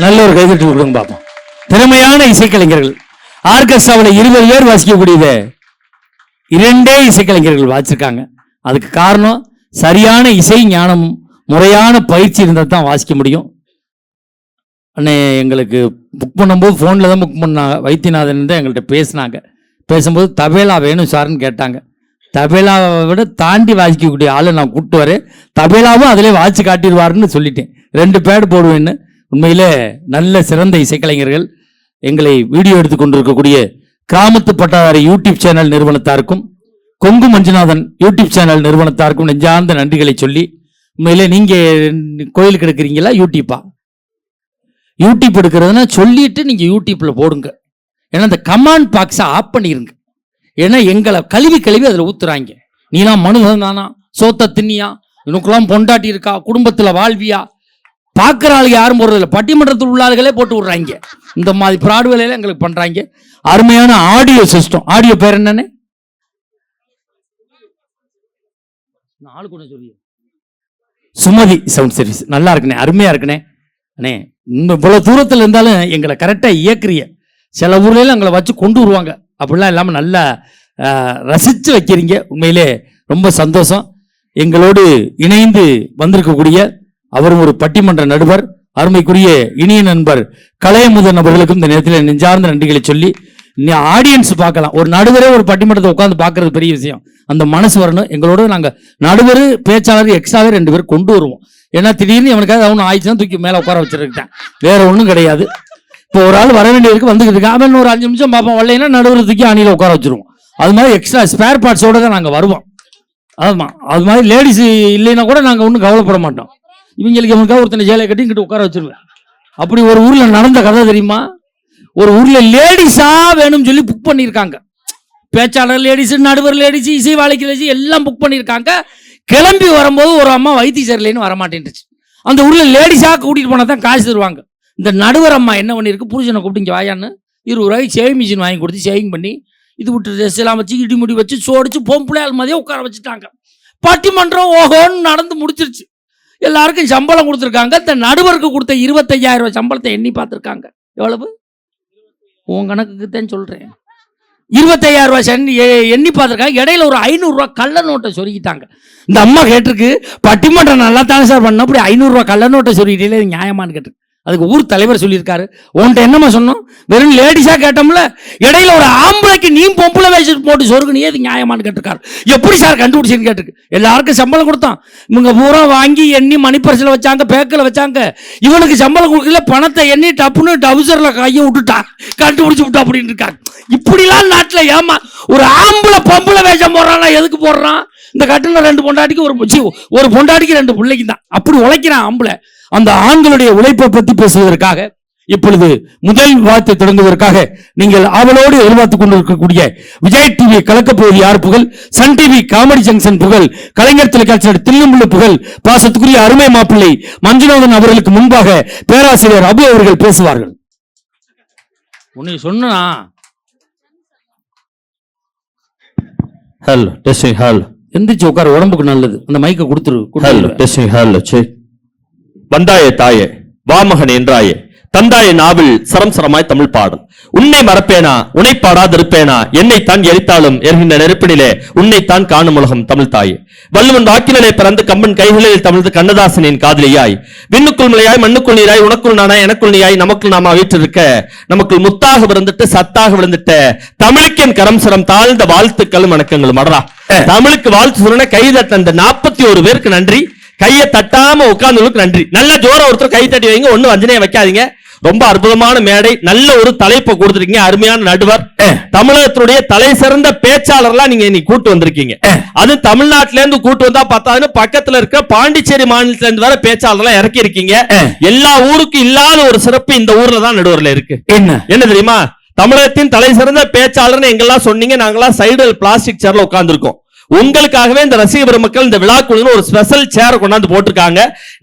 நல்ல ஒரு கைதட்டி கொடுங்க பார்ப்போம். திறமையான இசைக்கலைஞர்கள். ஆர்கெஸ்ட்ராவில் 20 பேர் வாசிக்கக்கூடியத 2 இசைக்கலைஞர்கள் வாசிச்சிருக்காங்க. அதுக்கு காரணம் சரியான இசை ஞானம், முறையான பயிற்சி இருந்தால் தான் வாசிக்க முடியும். அண்ணே எங்களுக்கு புக் பண்ணும்போது ஃபோனில் தான் புக் பண்ணாங்க. வைத்தியநாதன் தான் எங்கள்கிட்ட பேசினாங்க. பேசும்போது தபேலா வேணும் சார்னு கேட்டாங்க. தபேலாவை விட தாண்டி வாசிக்கக்கூடிய ஆளை நான் கூப்பிட்டு வரேன், தபேலாவும் அதிலே வாசிச்சு காட்டிடுவாருன்னு சொல்லிட்டேன். 2 பேடு போடுவேன்னு. உண்மையிலே நல்ல சிறந்த இசைக்கலைஞர்கள். எங்களை வீடியோ எடுத்து கொண்டிருக்கக்கூடிய கிராமத்து பட்டாதாரி யூடியூப் சேனல் நிறுவனத்தாருக்கும், கொங்கு மஞ்சுநாதன் யூடியூப் சேனல் நிறுவனத்தாருக்கும் நெஞ்சார்ந்த நன்றிகளை சொல்லி, உண்மையிலே நீங்கள் கோயிலுக்கு எடுக்கிறீங்களா யூடியூப்பா? யூடியூப் எடுக்கிறதுனா சொல்லிட்டு நீங்கள் யூடியூப்பில் போடுங்க. ஏன்னா அந்த கமாண்ட் பாக்ஸை ஆஃப் பண்ணிடுங்க. ஏன்னா எங்களை கழுவி அதில் ஊத்துறாங்க. நீலாம் மனுஷன் தானா, சோத்த தின்னியா, உனக்குலாம் பொண்டாட்டி இருக்கா, குடும்பத்தில் வாழ்வியா, பார்க்குற ஆளுங்க யாரும் போடுறதில்ல, பட்டிமன்றத்தில் உள்ள ஆளுகளே போட்டு விடுறாங்க. இந்த மாதிரி ப்ராட் வேலையில எங்களுக்கு பண்ணுறாங்க. அருமையான ஆடியோ சிஸ்டம். ஆடியோ பேர் என்னன்னு நாலு கூட சொல்லி, சுமதி சவுண்ட் சர்வீஸ். நல்லா இருக்குண்ணே, அருமையாக இருக்குண்ணே. அண்ணே இவ்வளோ தூரத்தில் இருந்தாலும் எங்களை கரெக்டாக இயக்குறிய. சில ஊர்ல எங்களை வச்சு கொண்டு வருவாங்க. அப்படிலாம் இல்லாமல் நல்லா ரசித்து வைக்கிறீங்க. உண்மையிலே ரொம்ப சந்தோஷம். எங்களோடு இணைந்து வந்திருக்கக்கூடிய அவரும் ஒரு பட்டிமன்ற நடுவர், அருமைக்குரிய இனிய நண்பர் கலையமுதன் அவர்களுக்கும் இந்த நேரத்தில் நெஞ்சார்ந்த நன்றிகளை சொல்லி, ஆடியன்ஸ் பார்க்கலாம். ஒரு நடுவரே ஒரு பட்டிமன்றத்தை உட்காந்து பார்க்கறது பெரிய விஷயம். அந்த மனசு வரணும். எங்களோட நாங்கள் நடுவர், பேச்சாளர் எக்ஸ்ட்ராவே 2 பேர் கொண்டு வருவோம். ஏன்னா திடீர்னு அவனுக்காக அவனு ஆயிடுச்சுன்னா தூக்கி மேலே உட்கார வச்சிருக்கேன். வேற ஒன்றும் கிடையாது. இப்போ ஒரு ஆள் வர வேண்டியதுக்கு வந்துக்கிட்டு இருக்கேன். அவன் ஒரு 5 நிமிஷம் பார்ப்போம், வரலைன்னா நடுவர் தூக்கி அணியில் உட்கார வச்சிருவோம். அது மாதிரி எக்ஸ்ட்ரா ஸ்பேர் பார்ட்ஸோடு தான் நாங்கள் வருவோம். ஆமாம், அது மாதிரி லேடிஸ் இல்லைன்னா கூட நாங்கள் ஒன்றும் கவலைப்பட மாட்டோம். இவங்களுக்கு இவனுக்காக ஒருத்தனை ஜேலை கட்டி இங்கிட்டு உட்கார வச்சிருவேன். அப்படி ஒரு ஊரில் நடந்த கதை தெரியுமா? ஒரு ஊரில் லேடிஸாக வேணும்னு சொல்லி புக் பண்ணியிருக்காங்க. பேச்சாளர் லேடிஸு, நடுவர் லேடிஸு, இசைவாளிக்கு லேடிஸு எல்லாம் புக் பண்ணியிருக்காங்க. கிளம்பி வரும்போது ஒரு அம்மா வைத்திய சரியில்லைன்னு வரமாட்டேன்ட்டுச்சு. அந்த ஊரில் லேடிஸாக கூட்டிகிட்டு போனால் தான் காசு தருவாங்க. இந்த நடுவர் அம்மா என்ன பண்ணியிருக்கு, புருஷனை கூப்பிட்டு இங்கே வாயான்னு 20 ரூபாய்க்கு ஷேவிங் மிஷின் வாங்கி கொடுத்து ஷேவிங் பண்ணி இது விட்டு ட்ரெஸ் எல்லாம் வச்சு இடிமுடி வச்சு சோடிச்சு பொம்பளையால் மாதிரியே உட்கார வச்சுட்டாங்க. பட்டிமன்றம் ஓஹோன்னு நடந்து முடிச்சிருச்சு. எல்லாருக்கும் சம்பளம் கொடுத்துருக்காங்க. இந்த நடுவருக்கு கொடுத்த 25,000 ரூபாய் சம்பளத்தை எண்ணி பார்த்துருக்காங்க. எவ்வளவு? உன் கணக்குக்கு தான் சொல்கிறேன். 25,000 ரூபாய் எண்ணி பார்த்துருக்காங்க. இடையில ஒரு 500 ரூபா கள்ள நோட்டை சொருகிட்டாங்க. இந்த அம்மா கேட்டிருக்கு, பட்டிமன்றம் நல்லா தானே சார் பண்ண, அப்படி 500 ரூபா கள்ள நோட்டை சொருகிட்டே நியாயமானு கேட்டிருக்கு. அதுக்கு ஊர் தலைவர் சொல்லியிருக்காரு, உன்கிட்ட என்னம்மா சொன்னோம், வெறும் லேடிஸாக கேட்டோம்ல, இடையில ஒரு ஆம்பளைக்கு நீ பொம்பளை வயசு போட்டு சொருகுனியே அது நியாயமானு கேட்டிருக்காரு. எப்படி சார் கண்டுபிடிச்சின்னு கேட்டிருக்கு. எல்லாருக்கும் சம்பளம் கொடுத்தான். இவங்க பூரா வாங்கி எண்ணி மணிப்பரிசில் வச்சாங்க, பேக்கில் வச்சாங்க. இவனுக்கு சம்பளம் கொடுக்கல, பணத்தை எண்ணி டப்புன்னு டவுசரில் கையை விட்டுட்டான், கண்டுபிடிச்சு விட்டா அப்படின்னு இருக்காங்க. இப்படிலாம் நாட்டில் ஏமா ஒரு ஆம்பளை பொம்பளை வேஷம் போடுறான்னா எதுக்கு போடுறான்? இந்த கட்டின 2 பொண்டாட்டிக்கு ஒரு பொண்டாட்டிக்கு 2 பிள்ளைக்கு தான் அப்படி உழைக்கிறான் ஆம்பளை. அந்த ஆண்களுடைய உழைப்பை பற்றி பேசுவதற்காக இப்பொழுது முதல் வார்த்தை தொடங்குவதற்காக நீங்கள் ஆவலோடு எதிர்பார்த்துக் கொண்டிருக்கக்கூடிய விஜய் டிவி கலக்கப்போவது யார் புகழ், சன் டிவி காமெடி ஜங்ஷன் புகழ், கலைஞர் தொலைக்காட்சி தில்லுமுள்ளு புகழ், பாசத்துக்குரிய அருமை மாப்பிள்ளை மஞ்சுநாதன் அவர்களுக்கு முன்பாக பேராசிரியர் அபு அவர்கள் பேசுவார்கள். உன்னை சொன்னா ஹலோ டெஸ்டிங் ஹலோ எந்திரிச்சு உட்கார, உடம்புக்கு நல்லது. அந்த மைக்கை கொடுத்துரு. Hello testing hello check. வந்தாயே தாயே வாமகன் என்றாயே தந்தாயே நாவில் சரம் சரமாய் தமிழ் பாடல். உன்னை மறப்பேனா உன்னை பாடாதிருப்பேனா, என்னைத்தான் எரித்தாலும் எரிகின்ற நெருப்பினிலே உன்னைத்தான் காணும் உலகம் தமிழ் தாயே. வள்ளுவன் வாக்கிலே பிறந்து கம்பன் கைகளில் தமிழ்ந்து கண்ணதாசனின் காதலியாய், விண்ணுக்குள் மலையாய் மண்ணுக்குள் நீராய் உனக்குள் நானாய் எனக்குள் நீயாய் நமக்குள் நாம வீற்றிருக்க நமக்குள் முத்தாக விழுந்துட்டு சத்தாக விழுந்துட்ட தமிழுக்கின் கரம் சிரம் தாழ்ந்த வாழ்த்துக்களும் வணக்கங்களும். அடரா தமிழுக்கு வாழ்த்து சொல்லுன கை தட்ட அந்த 41 பேருக்கு நன்றி. கையை தட்டாம உட்கார்ந்தவங்களுக்கு நன்றி. நல்ல ஜோர ஒருத்தர் கை தட்டி வைங்க, ஒண்ணு வஞ்சனையை வைக்காதீங்க. ரொம்ப அற்புதமான மேடை, நல்ல ஒரு தலைப்பை கொடுத்துருக்கீங்க. அருமையான நடுவர், தமிழகத்துடைய தலை சிறந்த பேச்சாளர்லாம் நீங்க இன்னைக்கு கூட்டு வந்திருக்கீங்க. அது தமிழ்நாட்டில இருந்து கூட்டு வந்தா பார்த்தாலும் பக்கத்துல இருக்க பாண்டிச்சேரி மாநிலத்தில இருந்து வர பேச்சாளர்லாம் இறக்கி இருக்கீங்க. எல்லா ஊருக்கும் இல்லாத ஒரு சிறப்பு இந்த ஊர்ல தான் நடுவர்ல இருக்கு. என்ன தெரியுமா? தமிழகத்தின் தலை சிறந்த பேச்சாளர்னு எங்கெல்லாம் சொன்னீங்க, நாங்கெல்லாம் சைடு பிளாஸ்டிக் சேர்ல உட்கார்ந்துருக்கோம். உங்களுக்காகவே இந்த ரசிக பெருமக்கள் இந்த விழா குழுவில் ஒரு ஸ்பெஷல் சேர் கொண்டாந்து போட்டிருக்காங்க.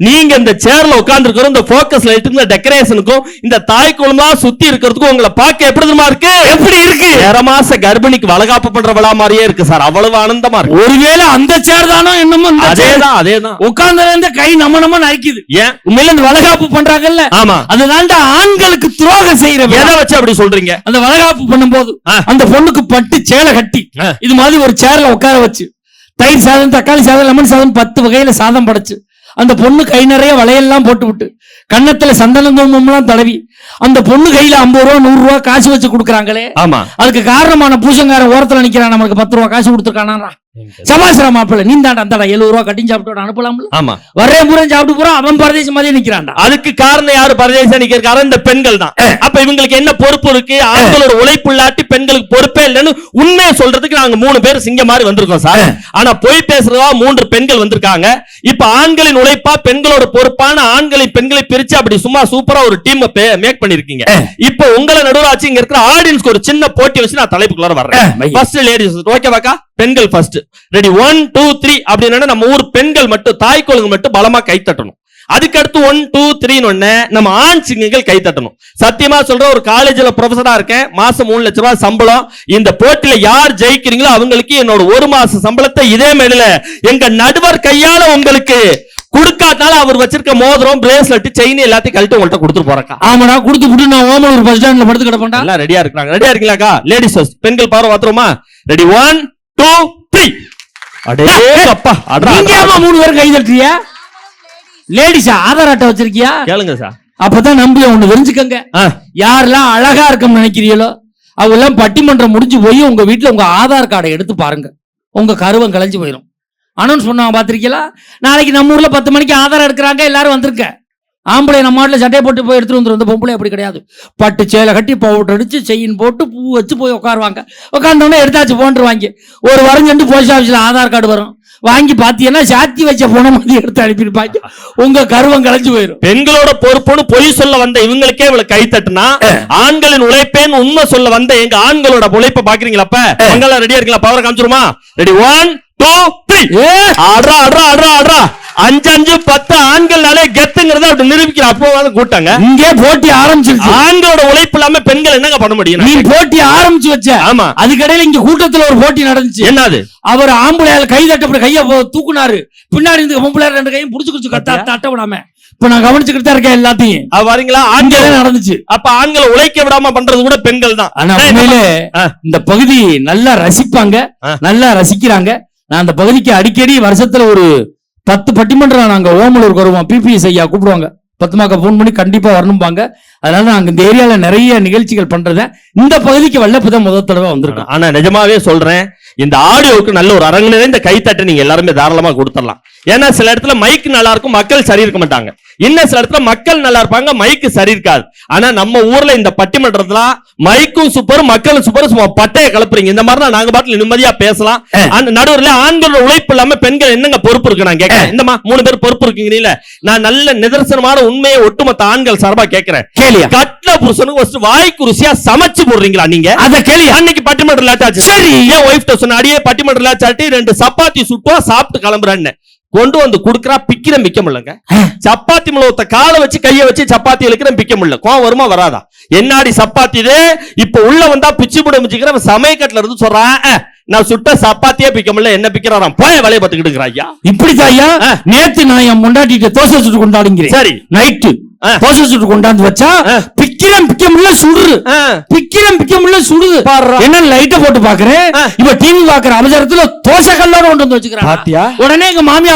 நீங்க இந்த சேர்ல உட்கார்ந்து இருக்கிற இந்த போக்கஸ் லைட்டுக்கும் இந்த டெக்கரேஷனுக்கும் இந்த தாய் குழுமா சுத்தி இருக்கிறதுக்கும் உங்களை பார்க்க எப்படி தெரியுமா இருக்கு? எப்படி இருக்கு? 2 மாச கர்ப்பிணிக்கு வளகாப்பு பண்ற விழா மாதிரியே இருக்கு சார். அவ்வளவு ஆனந்தமா இருக்கு. ஒருவேளை அந்த சேர் தானோ என்னமோ அதேதான் உட்கார்ந்து இருந்த கை நம்ம நைக்குது. ஏன் உண்மையில இந்த வளகாப்பு பண்றாங்கல்ல, ஆமா, அதுதான்டா ஆண்களுக்கு துரோகம் செய்யற. எதை வச்சு அப்படி சொல்றீங்க? அந்த வளகாப்பு பண்ணும்போது அந்த பொண்ணுக்கு பட்டு சேலை கட்டி இது மாதிரி ஒரு சேர்ல உட்கார வச்சு தயிர் சாதம், தக்காளி சாதம், லெமன் சாதம் 10 வகையில சாதம் படைச்சு அந்த பொண்ணு கை நிறைய வளையெல்லாம் போட்டு விட்டு கன்னத்துல சந்தன குங்குமம்லாம் தடவி அந்த பொண்ணு கையில 50 ரூபா 100 ரூபா காசு வச்சு கொடுக்குறாங்களே, ஆமா, அதுக்கு காரணமான பூசங்காரன் ஓரத்துல நிக்கிறான், நமக்கு 10 ரூபா காசு கொடுத்துருக்கானா? சமாசர மாப்பிள்ள நீ தாண்டா அந்தாடா 70 ரூபா கட்டி சாப்பிட்டு அனுப்பலாம்ல. ஆமா, வரே பூரா சாப்பிட்டு போறான், அவன் பரதேசி மாதிரி நிக்கிறான்டா. அதுக்கு காரணம் யாரு? பரதேசா நிக்கிறாரு இந்த பெண்கள் தான். அப்ப இவங்களுக்கு என்ன பொறுப்பு இருக்கு? ஆண்களோட உழைப்பு இல்லாட்டி பெண்களுக்கு பொறுப்பே இல்லைன்னு உண்மையை சொல்றதுக்கு நாங்க 3 பேர் சிங்க மாதிரி வந்திருக்கோம் சார். ஆனா போய் பேசுறதா 3 பெண்கள் வந்திருக்காங்க. இப்ப ஆண்களின் உழைப்பா பெண்களோட பொறுப்பான ஆண்களை பெண்களை பிரிச்சு அப்படி சும்மா சூப்பரா ஒரு டீம் மேக் பண்ணிருக்கீங்க. இப்ப உங்களை நடுவராட்சி இங்க இருக்கிற ஆடியன்ஸ்க்கு ஒரு சின்ன போட்டி வச்சு நான் தலைப்புக்குள்ள வர்றேன். ஃபர்ஸ்ட் லேடிஸ், ஓகேவாக்கா? பெண்கள் ஃபர்ஸ்ட். ரெடி 1 2 3 அப்படின்னா நம்ம ஊர் பெண்கள் மட்டும் தாய் கொழுங்கு மட்டும் பலமா கை தட்டணும். அதுக்கு அடுத்து 1 2 3 நம்ம ஆண் சிங்கங்கள் கை தட்டணும். சத்தியமா சொல்ற, ஒரு காலேஜ்ல ப்ரொஃபஸரா இருக்கேன், மாசம் 3 லட்சம் ரூபாய் சம்பளம். இந்த போட்டியில யார் ஜெயிக்கிறீங்களோ அவங்களுக்கு என்னோட 1 மாச சம்பளத்தை இதே மேல எங்க நடுவர் கையால உங்களுக்கு கொடுக்காதனால அவர் வச்சிருக்க மோதிரம், பிரேஸ்லெட், செயின் எல்லாத்தையும் கழட்டி உங்கள்ட்ட கொடுத்துட்டு போறக்கா. ஆமாடா, கொடுத்து விட்டு நான் ஓமலூர் பஸ் ஸ்டாண்ட்ல படுத்து கிடப்பேன்டா. எல்லாம் ரெடியா இருக்காங்க. ரெடியா இருக்கீங்களாக்கா? லேடிஸ் ஃபர்ஸ்ட், பெண்கள் பாரு பாத்துருமா? ரெடி 1 2 3. அடே அப்பா, நீங்க ஏமா 3 பேர் கை தட்டுறியா? லேடிஸா ஆதார் அட்டை வச்சிருக்கியா? கேளுங்க சார், அப்பதான் நம்பி ஒண்ணு தெரிஞ்சுக்கங்க. யாரெல்லாம் அழகா இருக்கும்னு நினைக்கிறீங்களோ அவங்க எல்லாம் பட்டிமன்றம் முடிஞ்சு போய் உங்க வீட்டுல உங்க ஆதார் கார்டை எடுத்து பாருங்க, உங்க கருவம் கலைஞ்சு போயிடும். அனௌன்ஸ் பண்ணுவாங்க, பாத்திருக்கீங்களா? நாளைக்கு நம்ம ஊர்ல 10 மணிக்கு ஆதாரம் எடுக்கிறாங்க, எல்லாரும் வந்திருக்க. ஆம்பளை நம்ம நாட்டுல சட்டையை போட்டு போய் எடுத்துட்டு வந்துடும். இந்த பொம்பளை அப்படி கிடையாது. பட்டு சேலை கட்டி பவுடர் அடிச்சு செயின் போட்டு பூ வச்சு போய் உட்காருவாங்க. உட்கார்ந்தோடனே எடுத்தாச்சு போன்றுவாங்க. ஒரு வாரம் போஸ்ட் ஆபீஸ்ல ஆதார் கார்டு வரும், வாங்கி பாத்தீங்கன்னா சாத்தி வச்ச போன மாதிரி எடுத்து அனுப்பியிருப்பாங்க. உங்க கருவம் கலைஞ்சு போயிடும். பெண்களோட பொறுப்புன்னு பொய் சொல்ல வந்த இவங்களுக்கே இவளை கை தட்டுனா, ஆண்களின் உழைப்பேன்னு உண்மை சொல்ல வந்த எங்க ஆண்களோட உழைப்ப பாக்குறீங்களா? அப்ப ரெடியா இருக்கீங்களா? பவர் காமிச்சிருமா? ரெடி 1 2 3. ஆடுறா ஆடுறா ஆடுறா ஆடுறா. 5 5 10 ஆண்கள்னாலே கெத்துங்கிறத அப்படி நிரூபிக்கிற அப்போ கூட்டாங்க. இங்கே போட்டி ஆரம்பிச்சிருச்சு. ஆண்களோட உழைப்பு இல்லாம பெண்கள் என்னங்க பண்ண முடியும்? நீ போட்டி ஆரம்பிச்சு வச்ச. ஆமா, அதுக்கடையில இங்க கூட்டத்துல ஒரு போட்டி நடந்துச்சு. என்னது? அவர் ஆம்பளையால கை தட்ட கைய தூக்குனாரு, பின்னாடி இந்த பொம்பளை 2 கையும் புடிச்சு தட்ட விடாம. இப்ப நான் கவனிச்சுக்கிட்டு தான் இருக்கேன் எல்லாத்தையும். வரீங்களா? ஆண்கள் நடந்துச்சு. அப்ப ஆண்களை உழைக்க விடாம பண்றது கூட பெண்கள் தான். ஆனா உண்மையிலே இந்த பகுதி நல்லா ரசிப்பாங்க, நல்லா ரசிக்கிறாங்க. நான் அந்த பகுதிக்கு அடிக்கடி வருஷத்துல ஒரு 10 பட்டிமன்றம் நாங்க ஓமலூருக்கு வருவோம். பிபிஎஸ் ஐயா கூப்பிடுவாங்க, 10 மாக்க போன் பண்ணி கண்டிப்பா வரணும்பாங்க. அதனால நாங்க இந்த ஏரியால நிறைய நிகழ்ச்சிகள் பண்றத இந்த பகுதிக்கு வல்லப்பதான் முதல் தடவை வந்திருக்கோம். ஆனா நிஜமாவே சொல்றேன், இந்த ஆடியோவுக்கு நல்ல ஒரு அரங்கு நிறைந்த கைத்தட்டை நீங்க எல்லாருமே தாராளமா கொடுத்துடலாம். ஏன்னா சில இடத்துல மைக் நல்லா இருக்கும், மக்கள் சரி இருக்க மாட்டாங்க. இன்னும் சில இடத்துல மக்கள் நல்லா இருப்பாங்க, மைக்கு சரி இருக்காது. ஆனா நம்ம ஊர்ல இந்த பட்டிமன்றத்துல மைக்கும் சூப்பர், மக்களும் சூப்பர், சும்மா பட்டைய கலப்புறீங்க. இந்த மாதிரி நாங்க பாட்டுல நிம்மதியா பேசலாம். அந்த நடுவர்ல ஆண்களோட உழைப்பு இல்லாம பெண்கள் என்னங்க பொறுப்பு இருக்கு நான் கேட்கிறேன். இந்தமா 3 பேர் பொறுப்பு இருக்கீங்க. நான் நல்ல நிதர்சனமான உண்மையை ஒட்டுமொத்த ஆண்கள் சார்பா கேட்கிறேன். கேளியா? கட்ல புருஷனுக்கு வாய்க்கு ருசியா சமைச்சு போடுறீங்களா நீங்க? அத கேளு. அன்னைக்கு பட்டிமன்றம் லேட்டாச்சு. சரி, என் ஒய்ஃப்ட்ட சொன்ன, அடியே பட்டிமன்றம் லேட்டாட்டி 2 சப்பாத்தி சுட்டா சாப்பிட்டு கிளம்புறேன்னு கொண்டு வந்து குடுக்கறா. பிக்கிறேன், பிக்க முடியலங்க. சப்பாத்தி முழுவத்த காலை வச்சு கைய வச்சு சப்பாத்தி இழுக்கிறேன், பிக்க முடியல. கோவம் வருமா வராதா? என்னாடி சப்பாத்தி இது? இப்ப உள்ள வந்தா பிச்சு போட முடிச்சுக்கிறேன். சமயக்கட்டுல இருந்து சொல்றான், நான் சுட்ட சப்பாத்தியே பிக்க முடியல, என்ன பிக்கிறாராம்? போய வேலையை பார்த்துக்கிட்டு ஐயா. இப்படிதான் ஐயா. நேத்து நான் என் முண்டாட்டிட்டு தோசை சுட்டு கொண்டாடுங்கிறேன். சரி, நைட்டு தோசை சுட்டு கொண்டாந்து வச்சா பிக்கிறேன், பிக்க முடியல, சுடுறு. பிக்கிறேன், பிக்க முடியல, சுடுது. என்ன லைட்ட போட்டு பாக்குறேன், இப்ப டிவி பாக்குற அவசரத்துல தோசை கல்லோட கொண்டு வந்து வச்சுக்கிறேன். உடனே எங்க மாமியா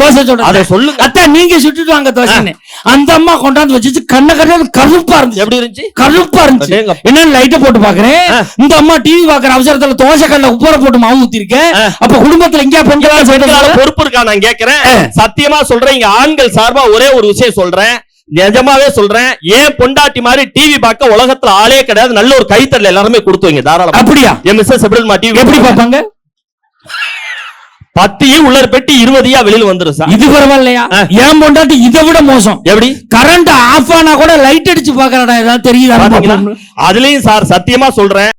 தோசை சுட, அதை சொல்லுங்க அத்தா, நீங்க சுட்டுட்டு வாங்க தோசைன்னு. அந்த அம்மா கொண்டாந்து வச்சு கண்ண கருப்பா இருந்துச்சு. எப்படி இருந்துச்சு? கருப்பா இருந்துச்சு. என்ன லைட்ட போட்டு பாக்குறேன், இந்த அம்மா டிவி பாக்குற அவசரத்துல தோசை கல்ல உப்பர போட்டு மாவு ஊத்தி இருக்கேன். அப்ப குடும்பத்துல எங்கேயா பெண்கள் பொறுப்பு இருக்கா? நான் கேட்கிறேன், சத்தியமா சொல்றேன். இங்க ஆண்கள் சார்பா ஒரே ஒரு விஷயம் சொல்றேன், நிஜமாவே சொல்றேன். ஏன் பொண்டாட்டி மாதிரி டிவி பார்க்க உலகத்துல ஆளே கிடையாது. நல்ல ஒரு கைத்தறல எல்லாருமே கொடுத்துவீங்க தாராளமா. அப்படியா? என் மிஸ்ஸஸ் எப்படி பார்ப்பாங்க? 10 உள்ள பெட்டி 20 வெளியில வந்துரும் சார். இது பரவாயில்லையா? ஏன் பொண்டாட்டி இதை விட மோசம். எப்படி? கரண்ட் ஆஃப் ஆனா கூட லைட் அடிச்சு பாக்குறடா, ஏதாவது தெரியுதா? அதுலயும் சார் சத்தியமா சொல்றேன்,